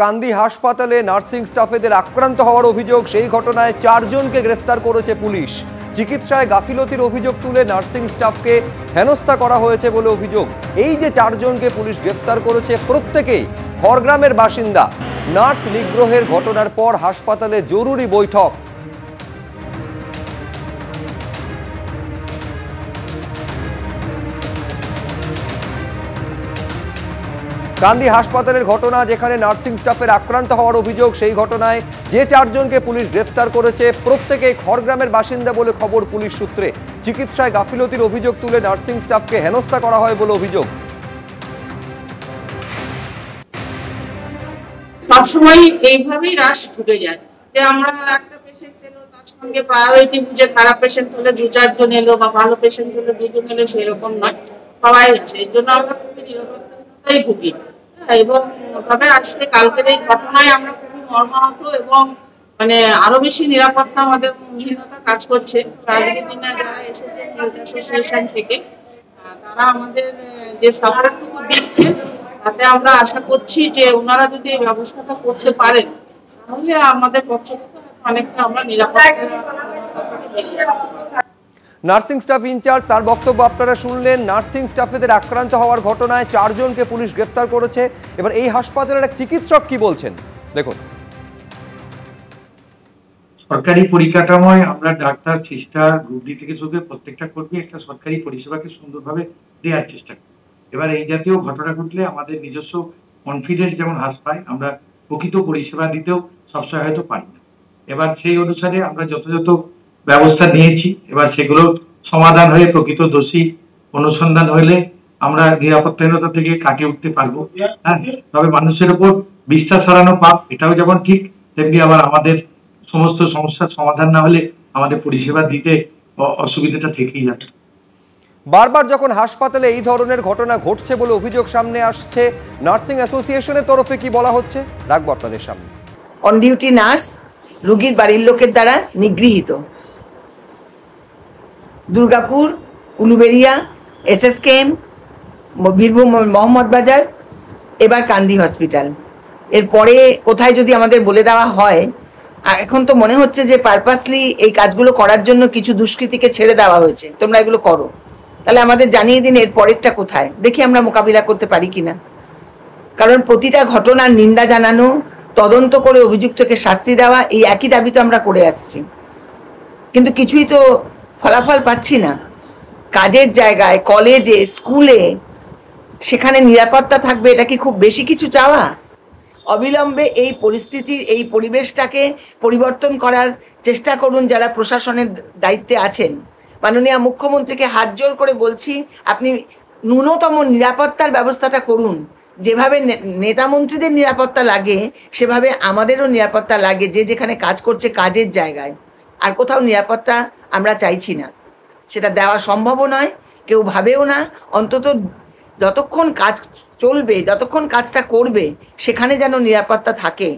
কান্দি হাসপাতালে নার্সিং স্টাফেদের আক্রান্ত হওয়ার অভিযোগ, সেই ঘটনায় 4 জনকে গ্রেফতার করেছে পুলিশ। চিকিৎসায় গাফিলতির অভিযোগ তুলে নার্সিং স্টাফকে হেনস্থা করা হয়েছে বলে অভিযোগ। এই যে 4 জনকে পুলিশ গ্রেফতার করেছে প্রত্যেকেই খড়গ্রামের বাসিন্দা। নার্স নিগ্রহের ঘটনার পর হাসপাতালে জরুরি বৈঠক। কান্দি হাসপাতালের ঘটনা, যেখানে নার্সিং স্টাফের আক্রান্ত হওয়ার অভিযোগ, সেই ঘটনায় যে 4 জনকে পুলিশ গ্রেফতার করেছে প্রত্যেকেই খড়গ্রামের বাসিন্দা বলে খবর পুলিশ সূত্রে। চিকিৎসায় গাফিলতির অভিযোগ তুলে নার্সিং স্টাফকে হেনস্থা করা হয় বলে অভিযোগ। সবসময় এইভাবেই রাশ ঢুকে যায় যে আমরা একটা পেশেন্ট এলো, তার সঙ্গে প্রায়োরিটি বুঝে খারাপ পেশেন্ট হলে 2-4 জন এলো বা ভালো পেশেন্ট হলে 2 জন এলো, সেরকম নয়, সবাই আছে। এর জন্য আমরা খুবই নিরাপত্তায় ভুগি। এবং তবে আজকে কালকের এই ঘটনায় আমরা খুবই মর্মাহত এবং আরো বেশি নিরাপত্তা আমাদের মহিলারা কাজ করছে। দিনে যারা এসেছেন অ্যাসোসিয়েশন থেকে, তারা আমাদের যে সাপোর্টটুকু দিচ্ছে, তাতে আমরা আশা করছি যে ওনারা যদি এই ব্যবস্থাটা করতে পারেন, তাহলে আমাদের পক্ষে অনেকটা আমরা নিরাপত্তা। নার্সিং স্টাফ ইনচার্জ, তার বক্তব্য আপনারা শুনলেন। নার্সিং স্টাফেদের আক্রান্ত হওয়ার ঘটনায় 4 জনকে পুলিশ গ্রেফতার করেছে। এবার এই হাসপাতালের এক চিকিৎসক কি বলছেন দেখুন। সরকারি পরিকাঠামোয় আমরা ডাক্তার, সিস্টার, গ্রুপ ডি থেকে শুরু করে প্রত্যেকটা কর্মী একটা সরকারি পরিষেবাকে সুন্দরভাবে দেওয়ার চেষ্টা করি। এবার এই জাতীয় ঘটনা ঘটলে আমাদের নিজস্ব কনফিডেন্স যেমন হ্রাস পায়, আমরা প্রকৃত পরিষেবা দিতেও সবসময় হয়তো পারি না। এবার সেই অনুসারে আমরা যথাযথ ব্যবস্থা নিয়েছি। এবার সেগুলো সমাধান হয়ে প্রকৃত দোষী অনুসন্ধান হলে আমরা নিরাপত্তাহীনতা থেকে কাটিয়ে উঠতে পারবো। হ্যাঁ, তবে মানুষের উপর বিশ্বাস হারানো পাপ, এটাও যেমন ঠিক, তেমনি আবার আমাদের সমস্ত সমস্যার সমাধান না হলে আমাদের পরিষেবা দিতে অসুবিধাটা থেকেই যাবে। বারবার যখন হাসপাতালে এই ধরনের ঘটনা ঘটছে বলে অভিযোগ সামনে আসছে, নার্সিং অ্যাসোসিয়েশনের তরফে কি বলা হচ্ছে রাখবো আপনাদের সামনে। অন ডিউটি নার্স রোগীর বাড়ির লোকের দ্বারা নিগৃহীত। দুর্গাপুর, উলুবেড়িয়া, SSKM, বীরভূম মোহাম্মদবাজার, এবার কান্দি হসপিটাল। এরপরে কোথায় যদি আমাদের বলে দেওয়া হয়, এখন তো মনে হচ্ছে যে পারপাসলি এই কাজগুলো করার জন্য কিছু দুষ্কৃতীকে ছেড়ে দেওয়া হয়েছে, তোমরা এগুলো করো। তাহলে আমাদের জানিয়ে দিন এর পরেরটা কোথায়, দেখি আমরা মোকাবিলা করতে পারি কিনা। কারণ প্রতিটা ঘটনার নিন্দা জানানো, তদন্ত করে অভিযুক্তকে শাস্তি দেওয়া, এই একই দাবি তো আমরা করে আসছি, কিন্তু কিছুই তো ফলাফল পাচ্ছি না। কাজের জায়গায়, কলেজে, স্কুলে, সেখানে নিরাপত্তা থাকবে, এটা কি খুব বেশি কিছু চাওয়া? অবিলম্বে এই পরিস্থিতির, এই পরিবেশটাকে পরিবর্তন করার চেষ্টা করুন যারা প্রশাসনের দায়িত্বে আছেন। মাননীয় মুখ্যমন্ত্রীকে হাত জোর করে বলছি, আপনি ন্যূনতম নিরাপত্তার ব্যবস্থাটা করুন। যেভাবে নেতামন্ত্রীদের নিরাপত্তা লাগে, সেভাবে আমাদেরও নিরাপত্তা লাগে, যে যেখানে কাজ করছে কাজের জায়গায়। আর কোথাও নিরাপত্তা আমরা চাইছি না, সেটা দেওয়া সম্ভবও নয়, কেউ ভাবেও না। অন্তত যতক্ষণ কাজ চলবে, যতক্ষণ কাজটা করবে, সেখানে যেন নিরাপত্তা থাকে।